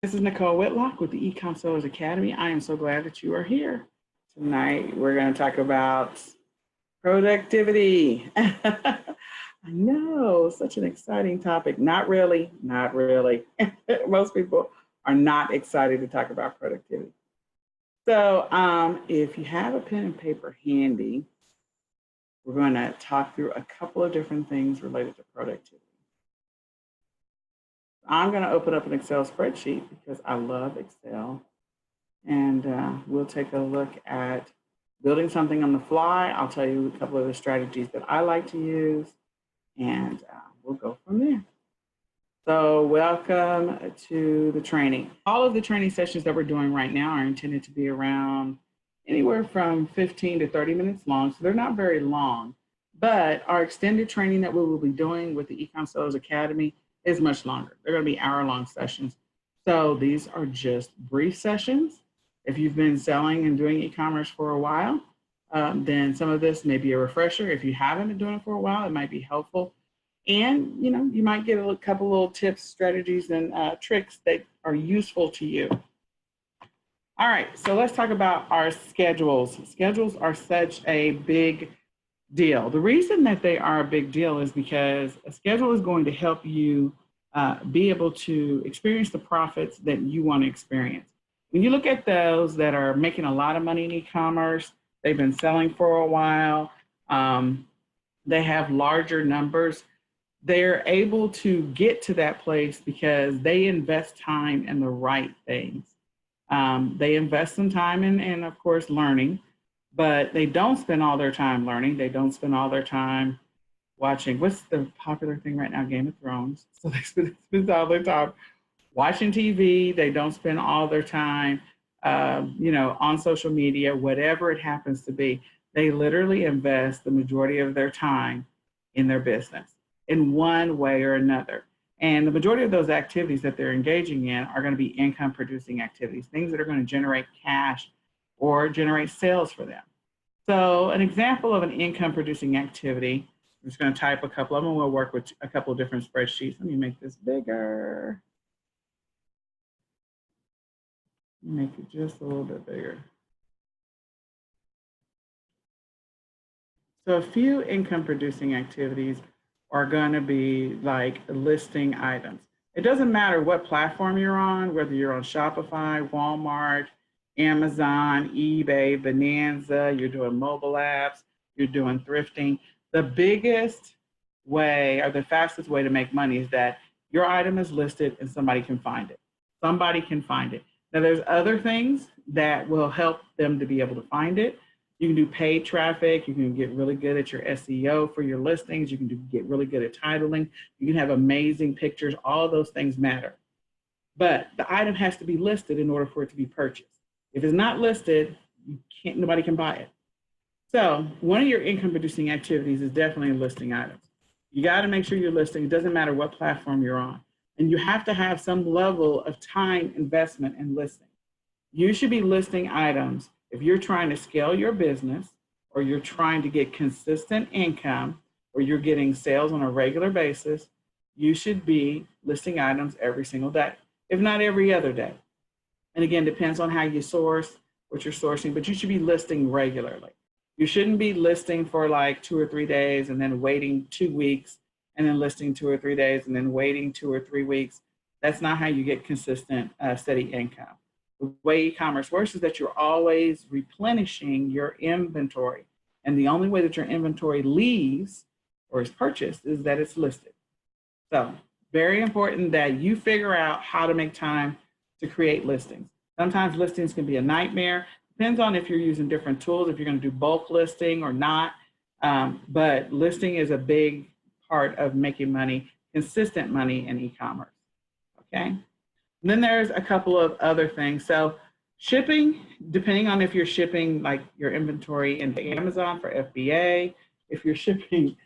This is Nicole Whitlock with the eCom Sellers Academy. I am so glad that you are here. Tonight, we're going to talk about productivity. I know, such an exciting topic. Not really, not really. Most people are not excited to talk about productivity. So if you have a pen and paper handy, we're going to talk through a couple of different things related to productivity. I'm going to open up an Excel spreadsheet because I love Excel. And we'll take a look at building something on the fly. I'll tell you a couple of the strategies that I like to use, and we'll go from there. So welcome to the training. All of the training sessions that we're doing right now are intended to be around anywhere from 15 to 30 minutes long. So they're not very long, but our extended training that we will be doing with the eCom Sellers Academy is much longer. They're going to be hour-long sessions. So these are just brief sessions. If you've been selling and doing e-commerce for a while, then some of this may be a refresher. If you haven't been doing it for a while, it might be helpful. And you might get a couple little tips, strategies, and tricks that are useful to you. All right, so let's talk about our schedules. Schedules are such a big deal. The reason that they are a big deal is because a schedule is going to help you be able to experience the profits that you want to experience. When you look at those that are making a lot of money in e-commerce, they've been selling for a while, they have larger numbers, they're able to get to that place because they invest time in the right things. They invest some time in, of course, learning, but they don't spend all their time learning. They don't spend all their time watching. What's the popular thing right now? Game of Thrones. So they spend all their time watching TV. They don't spend all their time, on social media, whatever it happens to be. They literally invest the majority of their time in their business in one way or another. And the majority of those activities that they're engaging in are going to be income producing activities, things that are going to generate cash or generate sales for them. So an example of an income producing activity, I'm just going to type a couple of them. We'll work with a couple of different spreadsheets. Let me make this bigger. Make it just a little bit bigger. So a few income producing activities are going to be like listing items. It doesn't matter what platform you're on, whether you're on Shopify, Walmart, Amazon, eBay, Bonanza, you're doing mobile apps, you're doing thrifting. The biggest way or the fastest way to make money is that your item is listed and somebody can find it. Somebody can find it. Now there's other things that will help them to be able to find it. You can do paid traffic. You can get really good at your SEO for your listings. You can get really good at titling. You can have amazing pictures. All of those things matter. But the item has to be listed in order for it to be purchased. If it's not listed, nobody can buy it. So one of your income producing activities is definitely listing items. You got to make sure you're listing. It doesn't matter what platform you're on. And you have to have some level of time investment in listing. You should be listing items if you're trying to scale your business, or you're trying to get consistent income, or you're getting sales on a regular basis. You should be listing items every single day, if not every other day. And again, depends on how you source, what you're sourcing, but you should be listing regularly. You shouldn't be listing for like 2 or 3 days and then waiting 2 weeks and then listing 2 or 3 days and then waiting 2 or 3 weeks. That's not how you get consistent, steady income. The way e-commerce works is that you're always replenishing your inventory. And the only way that your inventory leaves or is purchased is that it's listed. So very important that you figure out how to make time to create listings. Sometimes listings can be a nightmare. Depends on if you're using different tools, if you're going to do bulk listing or not. But listing is a big part of making money, consistent money in e-commerce. Okay. And then there's a couple of other things. So shipping, depending on if you're shipping like your inventory into Amazon for FBA, if you're shipping,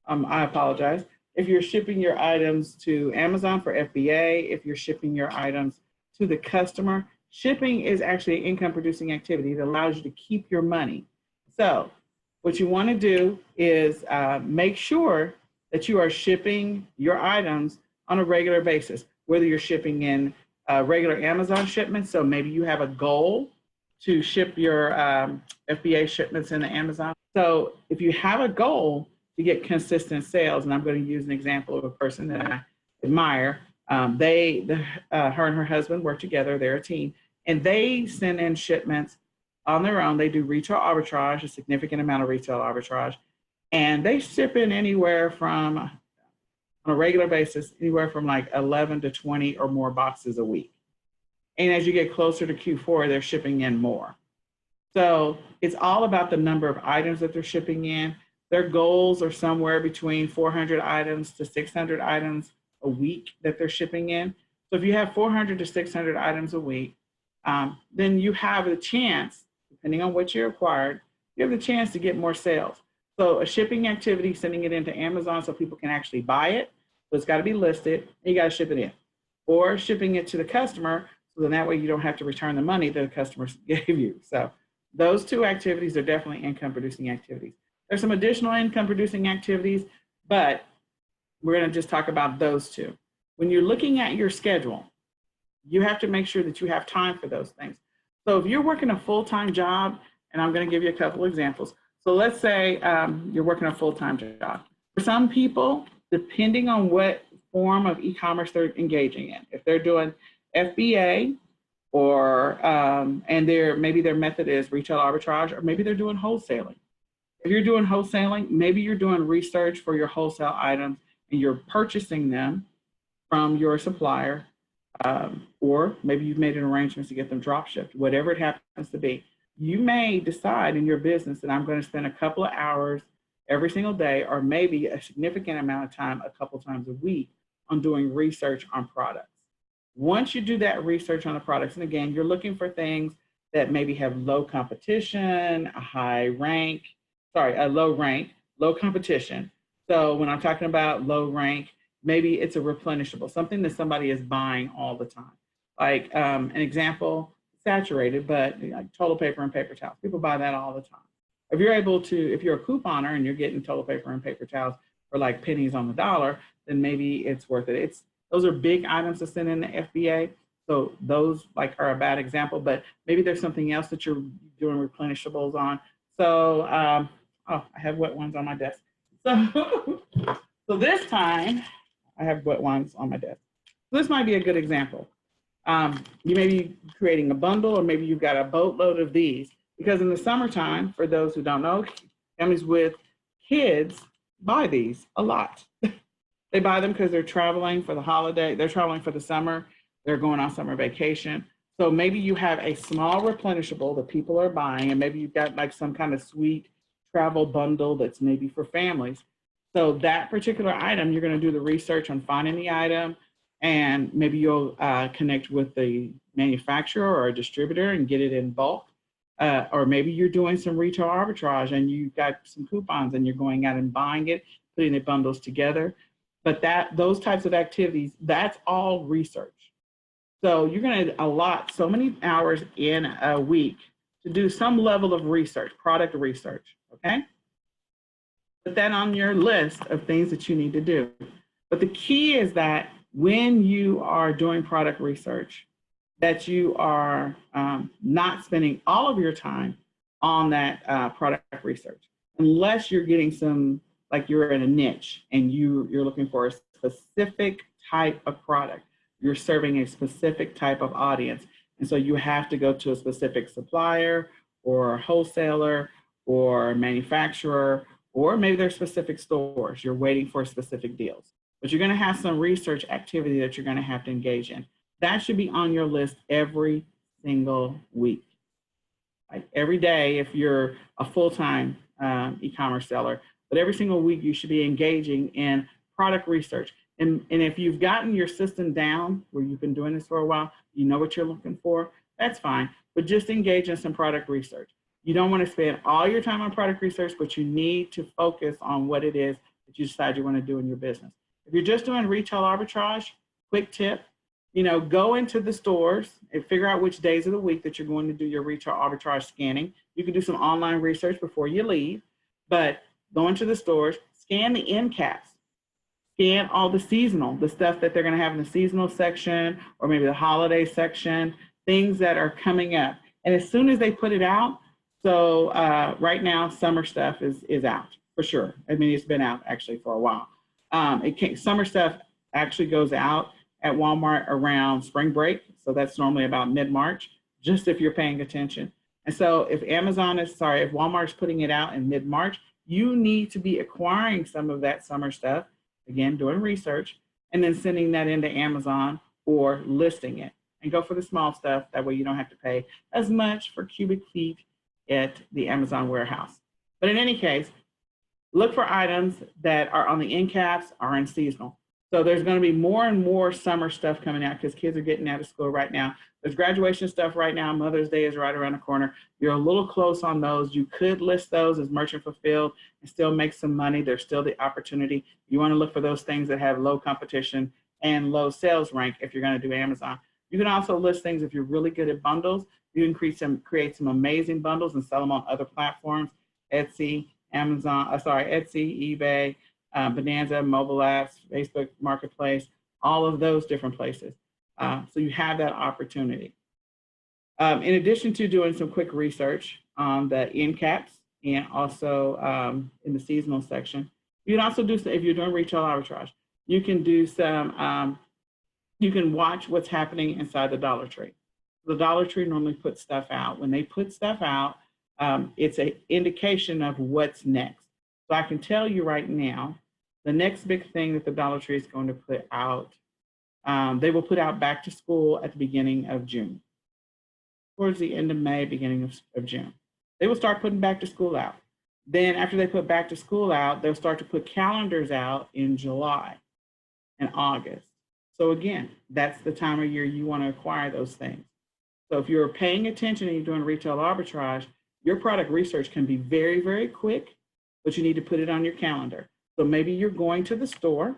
I apologize, if you're shipping your items to Amazon for FBA, if you're shipping your items to the customer, shipping is actually an income producing activity that allows you to keep your money. So what you want to do is make sure that you are shipping your items on a regular basis, whether you're shipping in regular Amazon shipments. So maybe you have a goal to ship your FBA shipments into Amazon. So if you have a goal to get consistent sales, and I'm going to use an example of a person that I admire. Her and her husband work together. They're a team, and they send in shipments on their own. They do retail arbitrage, a significant amount of retail arbitrage, and they ship in anywhere from, on a regular basis, anywhere from like 11 to 20 or more boxes a week. And as you get closer to Q4, they're shipping in more. So it's all about the number of items that they're shipping in. Their goals are somewhere between 400 items to 600 items a week that they're shipping in. So if you have 400 to 600 items a week, then you have a chance, depending on what you acquired, you have the chance to get more sales. So a shipping activity, sending it into Amazon so people can actually buy it. So it's got to be listed, and you got to ship it in. Or shipping it to the customer, so then that way you don't have to return the money that the customer gave you. So those two activities are definitely income producing activities. There's some additional income producing activities, but we're going to just talk about those two. When you're looking at your schedule, you have to make sure that you have time for those things. So if you're working a full-time job, and I'm going to give you a couple of examples. So let's say you're working a full-time job. For some people, depending on what form of e-commerce they're engaging in, if they're doing FBA, or and maybe their method is retail arbitrage, or maybe they're doing wholesaling. If you're doing wholesaling, maybe you're doing research for your wholesale items and you're purchasing them from your supplier, or maybe you've made an arrangement to get them drop shipped, whatever it happens to be. You may decide in your business that I'm going to spend a couple of hours every single day, or maybe a significant amount of time a couple times a week on doing research on products. Once you do that research on the products, and again, you're looking for things that maybe have low competition, a low rank, low competition. So when I'm talking about low rank, maybe it's a replenishable, something that somebody is buying all the time. Like an example, saturated, but like toilet paper and paper towels. People buy that all the time. If you're a couponer and you're getting toilet paper and paper towels for like pennies on the dollar, then maybe it's worth it. Those are big items to send in the FBA. So those are a bad example, but maybe there's something else that you're doing replenishables on. So, I have wet ones on my desk. So this time I have wet ones on my desk. So this might be a good example. You may be creating a bundle, or maybe you've got a boatload of these, because in the summertime, for those who don't know, families with kids buy these a lot. They buy them because they're traveling for the holiday. They're traveling for the summer. They're going on summer vacation. So maybe you have a small replenishable that people are buying, and maybe you've got like some kind of sweet travel bundle that's maybe for families. So that particular item, you're going to do the research on finding the item, and maybe you'll connect with the manufacturer or a distributor and get it in bulk. Or maybe you're doing some retail arbitrage and you've got some coupons and you're going out and buying it, putting the bundles together. But those types of activities, that's all research. So you're going to allot so many hours in a week to do some level of research, product research, okay? Put that on your list of things that you need to do. But the key is that when you are doing product research, that you are not spending all of your time on that product research, unless you're getting some, like you're in a niche and you're looking for a specific type of product. You're serving a specific type of audience. And so you have to go to a specific supplier or wholesaler or manufacturer, or maybe there's specific stores. You're waiting for specific deals. But you're going to have some research activity that you're going to have to engage in. That should be on your list every single week. Like every day, if you're a full-time e-commerce seller, but every single week you should be engaging in product research. And if you've gotten your system down, where you've been doing this for a while, you know what you're looking for, that's fine. But just engage in some product research. You don't want to spend all your time on product research, but you need to focus on what it is that you decide you want to do in your business. If you're just doing retail arbitrage, quick tip, go into the stores and figure out which days of the week that you're going to do your retail arbitrage scanning. You can do some online research before you leave, but go into the stores, scan the end caps. Scan all the stuff that they're going to have in the seasonal section or maybe the holiday section, things that are coming up. And as soon as they put it out, so right now, summer stuff is out for sure. I mean, it's been out actually for a while. Summer stuff actually goes out at Walmart around spring break. So that's normally about mid-March, just if you're paying attention. And so if Walmart's putting it out in mid-March, you need to be acquiring some of that summer stuff, again, doing research, and then sending that into Amazon or listing it. And go for the small stuff. That way you don't have to pay as much for cubic feet at the Amazon warehouse. But in any case, look for items that are on the end caps or in seasonal. So there's going to be more and more summer stuff coming out because kids are getting out of school right now. There's graduation stuff right now. Mother's Day is right around the corner. You're a little close on those. You could list those as merchant fulfilled and still make some money. There's still the opportunity. You want to look for those things that have low competition and low sales rank if you're going to do Amazon. You can also list things if you're really good at bundles. You can create some amazing bundles and sell them on other platforms, Etsy, Etsy, eBay, Bonanza, mobile apps, Facebook Marketplace, all of those different places. So you have that opportunity. In addition to doing some quick research on the end caps and also in the seasonal section, you can also do, if you're doing retail arbitrage, you can do some, you can watch what's happening inside the Dollar Tree. The Dollar Tree normally puts stuff out. When they put stuff out, it's an indication of what's next. So I can tell you right now, the next big thing that the Dollar Tree is going to put out, they will put out back to school at the beginning of June. Towards the end of May, beginning of June. They will start putting back to school out. Then after they put back to school out, they'll start to put calendars out in July and August. So again, that's the time of year you want to acquire those things. So if you're paying attention and you're doing retail arbitrage, your product research can be very, very quick, but you need to put it on your calendar. So maybe you're going to the store,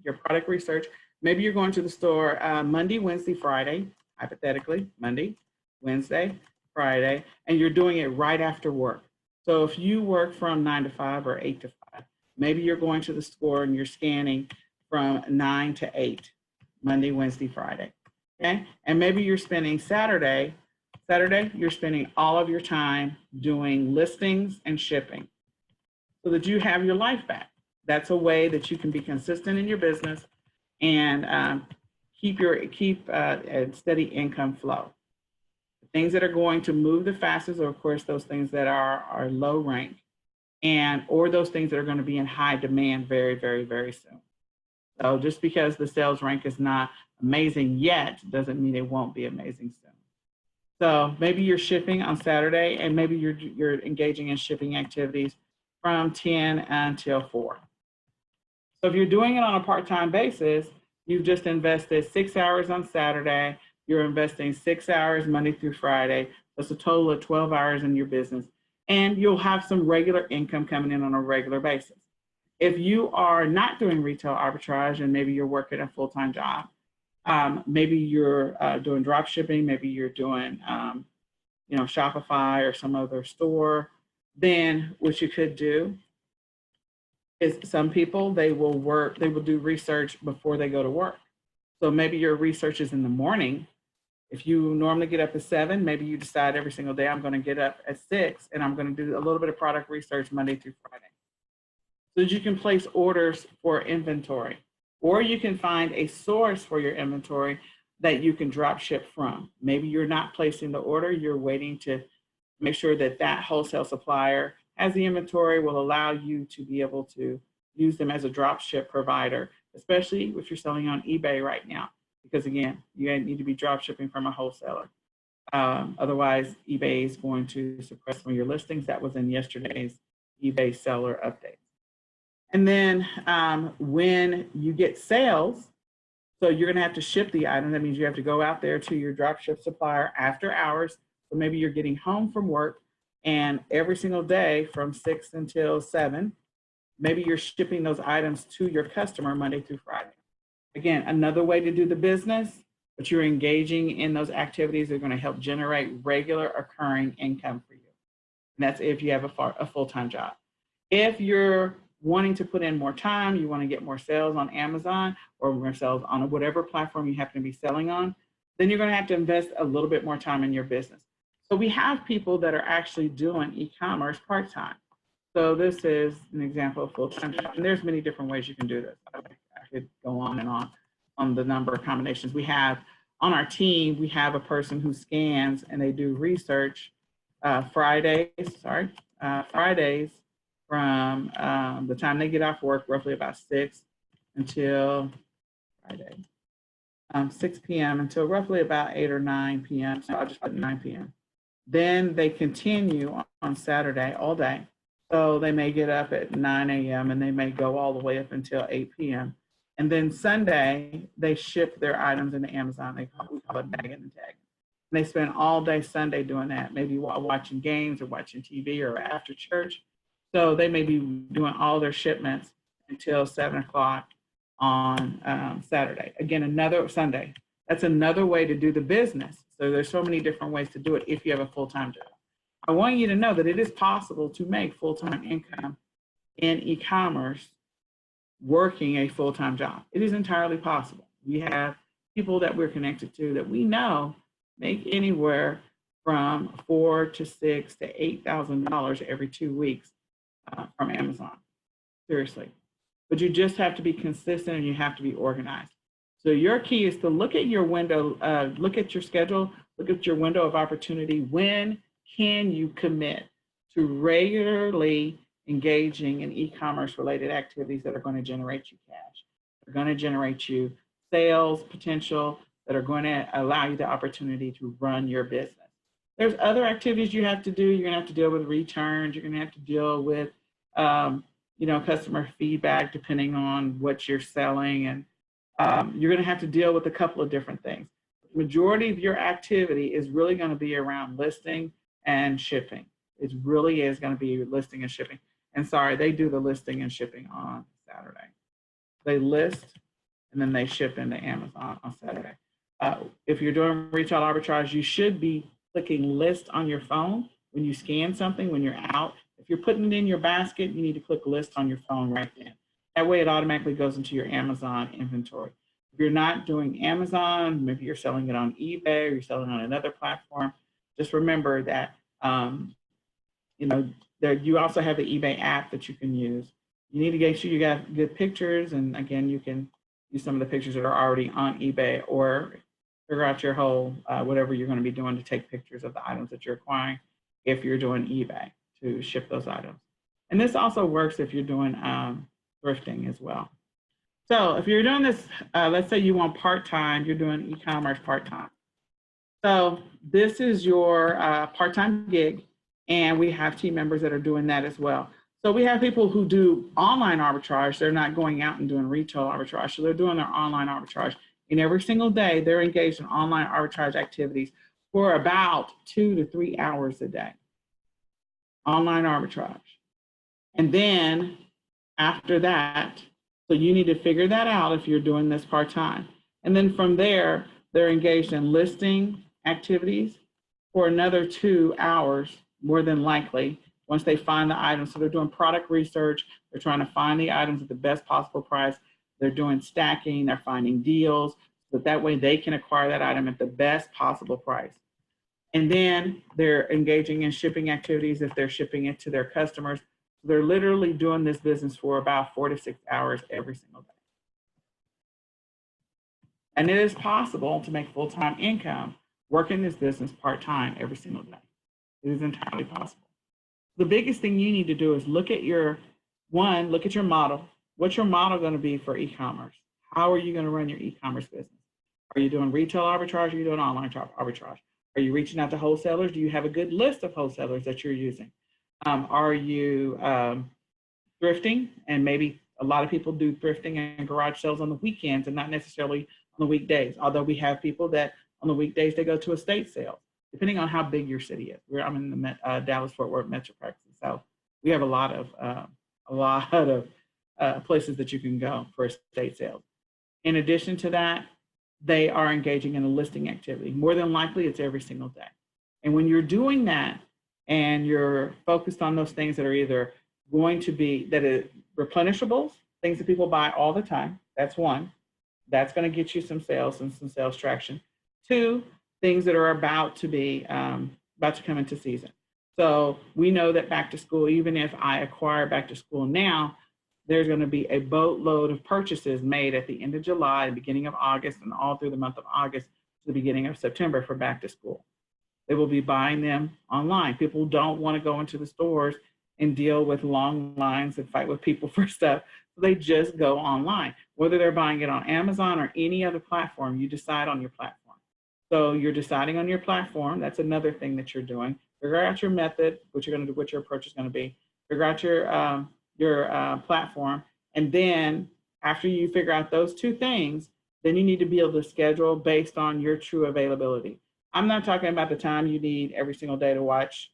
your product research, maybe you're going to the store Monday, Wednesday, Friday, hypothetically, Monday, Wednesday, Friday, and you're doing it right after work. So if you work from 9 to 5 or 8 to 5, maybe you're going to the store and you're scanning from 9 to 8, Monday, Wednesday, Friday. Okay, and maybe you're spending Saturday, you're spending all of your time doing listings and shipping so that you have your life back. That's a way that you can be consistent in your business and keep a steady income flow. The things that are going to move the fastest are, of course, those things that are low rank or those things that are going to be in high demand very, very, very soon. So just because the sales rank is not amazing yet doesn't mean it won't be amazing soon. So maybe you're shipping on Saturday and maybe you're engaging in shipping activities from 10 until 4. So if you're doing it on a part-time basis, you've just invested 6 hours on Saturday, you're investing 6 hours Monday through Friday. That's a total of 12 hours in your business. And you'll have some regular income coming in on a regular basis. If you are not doing retail arbitrage and maybe you're working a full-time job, maybe you're doing drop shipping, maybe you're doing Shopify or some other store, then what you could do is some people, they will do research before they go to work. So maybe your research is in the morning. If you normally get up at 7, maybe you decide every single day I'm going to get up at 6 and I'm going to do a little bit of product research Monday through Friday. So that you can place orders for inventory, or you can find a source for your inventory that you can drop ship from. Maybe you're not placing the order, you're waiting to make sure that that wholesale supplier has the inventory, will allow you to be able to use them as a drop ship provider, especially if you're selling on eBay right now, because again, you need to be drop shipping from a wholesaler. Otherwise, eBay is going to suppress some of your listings. That was in yesterday's eBay seller update. And then when you get sales, so you're going to have to ship the item. That means you have to go out there to your dropship supplier after hours. So maybe you're getting home from work and every single day from 6 until 7, maybe you're shipping those items to your customer Monday through Friday. Again, another way to do the business, but you're engaging in those activities that are going to help generate regular occurring income for you. And that's if you have a full-time job. If you're wanting to put in more time, you want to get more sales on Amazon or more sales on whatever platform you happen to be selling on, then you're going to have to invest a little bit more time in your business. So we have people that are actually doing e-commerce part-time. So this is an example of full-time job, and there's many different ways you can do this. I could go on and on the number of combinations. We have on our team, we have a person who scans and they do research Fridays from the time they get off work, roughly about 6 until Friday, 6 p.m. until roughly about 8 or 9 p.m. So I'll just put 9 p.m. Then they continue on Saturday all day. So they may get up at 9 a.m. and they may go all the way up until 8 p.m. And then Sunday, they ship their items into Amazon. We call it bagging and tagging. And they spend all day Sunday doing that, maybe while watching games or watching TV or after church. So they may be doing all their shipments until 7 o'clock on Saturday. Again, another Sunday. That's another way to do the business. So there's so many different ways to do it if you have a full-time job. I want you to know that it is possible to make full-time income in e-commerce working a full-time job. It is entirely possible. We have people that we're connected to that we know make anywhere from $4,000 to $6,000 to $8,000 every 2 weeks from Amazon. Seriously. But you just have to be consistent and you have to be organized. So your key is to look at your window, look at your schedule, look at your window of opportunity. When can you commit to regularly engaging in e-commerce related activities that are going to generate you cash, they're going to generate you sales potential, that are going to allow you the opportunity to run your business. There's other activities you have to do. You're going to have to deal with returns. You're going to have to deal with, customer feedback, depending on what you're selling. And you're going to have to deal with a couple of different things. The majority of your activity is really going to be around listing and shipping. It really is going to be listing and shipping. And sorry, they do the listing and shipping on Saturday. They list and then they ship into Amazon on Saturday. If you're doing retail arbitrage, you should be clicking list on your phone when you scan something, when you're out. If you're putting it in your basket, you need to click list on your phone right then. That way it automatically goes into your Amazon inventory. If you're not doing Amazon, maybe you're selling it on eBay or you're selling on another platform, just remember that you also have the eBay app that you can use. You need to make sure you got good pictures, and again, you can use some of the pictures that are already on eBay, or figure out your whole, whatever you're going to be doing to take pictures of the items that you're acquiring if you're doing eBay to ship those items. And this also works if you're doing thrifting as well. So if you're doing this, let's say you want part-time, you're doing e-commerce part-time. So this is your part-time gig, and we have team members that are doing that as well. So we have people who do online arbitrage. They're not going out and doing retail arbitrage. So they're doing their online arbitrage. And every single day, they're engaged in online arbitrage activities for about 2 to 3 hours a day. Online arbitrage. And then after that, so you need to figure that out if you're doing this part-time. And then from there, they're engaged in listing activities for another 2 hours, more than likely, once they find the items. So they're doing product research. They're trying to find the items at the best possible price. They're doing stacking. They're finding deals, so that way they can acquire that item at the best possible price. And then they're engaging in shipping activities if they're shipping it to their customers. They're literally doing this business for about 4 to 6 hours every single day. And it is possible to make full-time income working this business part-time every single day. It is entirely possible. The biggest thing you need to do is look at your model. What's your model going to be for e-commerce? How are you going to run your e-commerce business? Are you doing retail arbitrage? Are you doing online arbitrage? Are you reaching out to wholesalers? Do you have a good list of wholesalers that you're using? Are you thrifting? And maybe a lot of people do thrifting and garage sales on the weekends and not necessarily on the weekdays. Although we have people that on the weekdays, they go to estate sales, depending on how big your city is. I'm in the Dallas-Fort Worth Metroplex, so we have a lot of places that you can go for estate sales. In addition to that, they are engaging in a listing activity. More than likely, it's every single day. And when you're doing that and you're focused on those things that are either going to be that is replenishables, things that people buy all the time. That's one. That's going to get you some sales and some sales traction. Two, things that are about to be about to come into season. So we know that back to school, even if I acquire back to school now, there's going to be a boatload of purchases made at the end of July, the beginning of August, and all through the month of August to the beginning of September for back to school. They will be buying them online. People don't want to go into the stores and deal with long lines and fight with people for stuff. So they just go online. Whether they're buying it on Amazon or any other platform, you decide on your platform. So you're deciding on your platform. That's another thing that you're doing. Figure out your method, what you're going to do, what your approach is going to be. Figure out your platform. And then after you figure out those two things, then you need to be able to schedule based on your true availability. I'm not talking about the time you need every single day to watch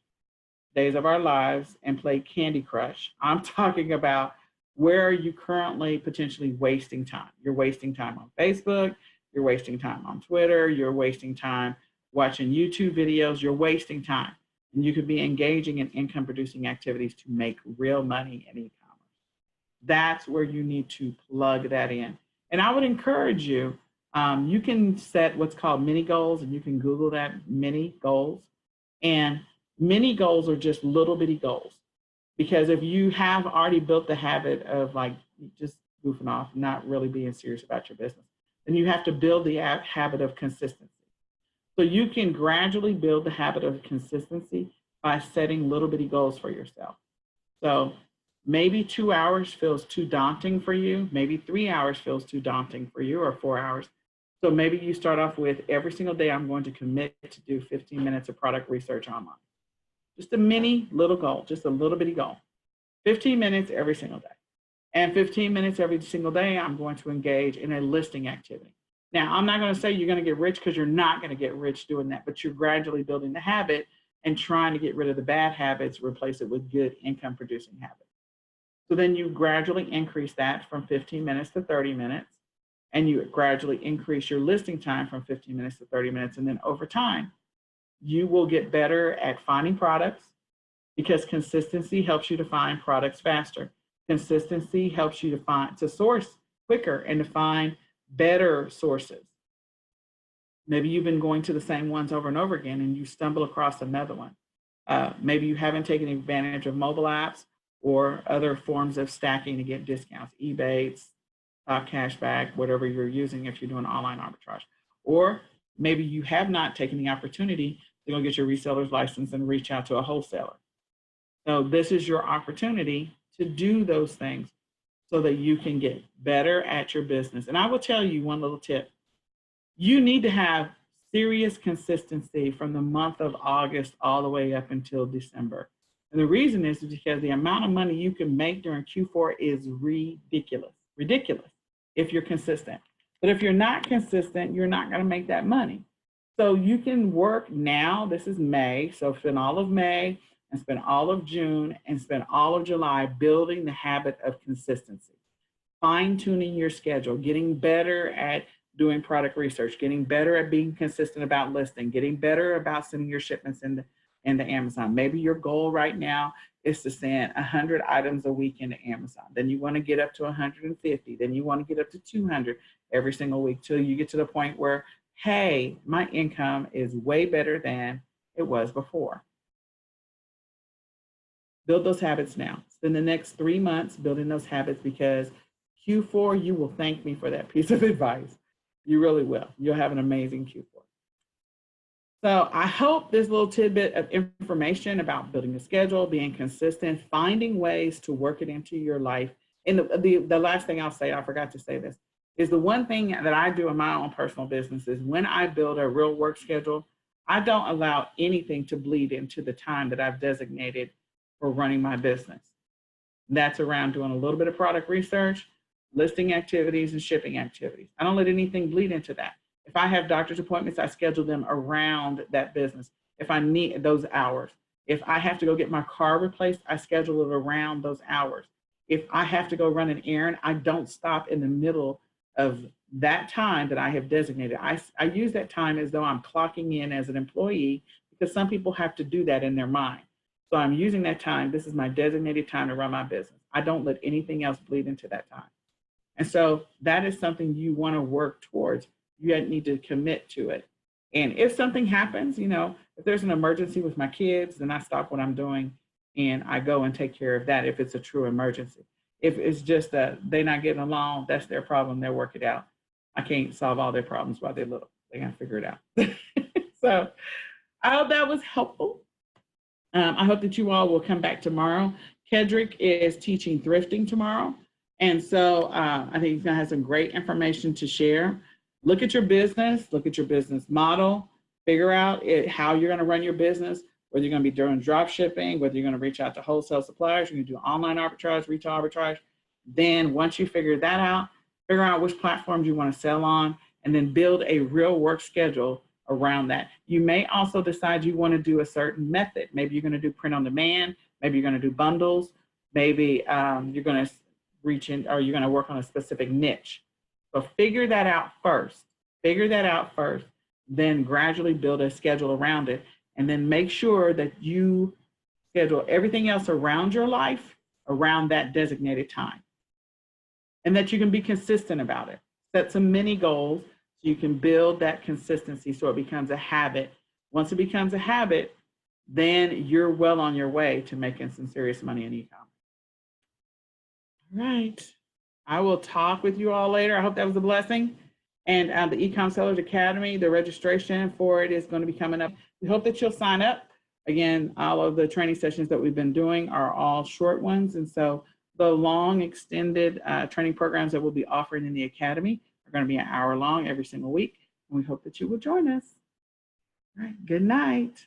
Days of Our Lives and play Candy Crush. I'm talking about where are you currently potentially wasting time? You're wasting time on Facebook, you're wasting time on Twitter, you're wasting time watching YouTube videos, you're wasting time. And you could be engaging in income producing activities to make real money in e-commerce. That's where you need to plug that in. And I would encourage you, you can set what's called mini goals, and you can Google that, mini goals. And mini goals are just little bitty goals. Because if you have already built the habit of like just goofing off, not really being serious about your business, then you have to build the habit of consistency. So you can gradually build the habit of consistency by setting little bitty goals for yourself. So maybe 2 hours feels too daunting for you. Maybe 3 hours feels too daunting for you, or 4 hours. So maybe you start off with every single day, I'm going to commit to do 15 minutes of product research online. Just a mini little goal, just a little bitty goal. 15 minutes every single day. And 15 minutes every single day, I'm going to engage in a listing activity. Now, I'm not going to say you're going to get rich, because you're not going to get rich doing that, but you're gradually building the habit and trying to get rid of the bad habits, replace it with good income producing habits. So then you gradually increase that from 15 minutes to 30 minutes, and you gradually increase your listing time from 15 minutes to 30 minutes. And then over time, you will get better at finding products, because consistency helps you to find products faster. Consistency helps you to source quicker and to find better sources. Maybe you've been going to the same ones over and over again, and you stumble across another one. Maybe you haven't taken advantage of mobile apps or other forms of stacking to get discounts, eBay, top cashback, whatever you're using if you're doing online arbitrage. Or maybe you have not taken the opportunity to go get your reseller's license and reach out to a wholesaler. So this is your opportunity to do those things so that you can get better at your business. And I will tell you one little tip. You need to have serious consistency from the month of August all the way up until December. And the reason is because the amount of money you can make during Q4 is ridiculous if you're consistent. But if you're not consistent, you're not going to make that money. So you can work now. This is May. So spend all of May and spend all of June and spend all of July building the habit of consistency, fine-tuning your schedule, getting better at doing product research, getting better at being consistent about listing, getting better about sending your shipments into Amazon. Maybe your goal right now is to send 100 items a week into Amazon. Then you want to get up to 150. Then you want to get up to 200 every single week till you get to the point where, hey, my income is way better than it was before. Build those habits now. Spend the next 3 months building those habits, because Q4, you will thank me for that piece of advice. You really will. You'll have an amazing Q4. So I hope this little tidbit of information about building a schedule, being consistent, finding ways to work it into your life. And the last thing I'll say, I forgot to say this, is the one thing that I do in my own personal business is when I build a real work schedule, I don't allow anything to bleed into the time that I've designated for running my business. That's around doing a little bit of product research, listing activities, and shipping activities. I don't let anything bleed into that. If I have doctor's appointments, I schedule them around that business. If I need those hours. If I have to go get my car replaced, I schedule it around those hours. If I have to go run an errand, I don't stop in the middle of that time that I have designated. I use that time as though I'm clocking in as an employee, because some people have to do that in their mind. So I'm using that time. This is my designated time to run my business. I don't let anything else bleed into that time. And so that is something you want to work towards. You need to commit to it. And if something happens, you know, if there's an emergency with my kids, then I stop what I'm doing and I go and take care of that if it's a true emergency. If it's just that they're not getting along, that's their problem. They'll work it out. I can't solve all their problems while they're little. They got to figure it out. So I hope that was helpful. I hope that you all will come back tomorrow. Kedrick is teaching thrifting tomorrow. And so I think he's going to have some great information to share. Look at your business model, figure out how you're going to run your business, whether you're going to be doing drop shipping, whether you're going to reach out to wholesale suppliers, you're going to do online arbitrage, retail arbitrage. Then once you figure that out, figure out which platforms you want to sell on, and then build a real work schedule around that. You may also decide you want to do a certain method. Maybe you're going to do print on demand. Maybe you're going to do bundles. Maybe you're going to reach in, or you're going to work on a specific niche. So figure that out first. Then gradually build a schedule around it. And then make sure that you schedule everything else around your life around that designated time. And that you can be consistent about it. Set some mini goals so you can build that consistency so it becomes a habit. Once it becomes a habit, then you're well on your way to making some serious money in e-commerce. All right. I will talk with you all later. I hope that was a blessing. And the eCom Sellers Academy, the registration for it is going to be coming up. We hope that you'll sign up. Again, all of the training sessions that we've been doing are all short ones. And so the long extended training programs that we'll be offering in the Academy are going to be an hour long every single week. And we hope that you will join us. All right. Good night.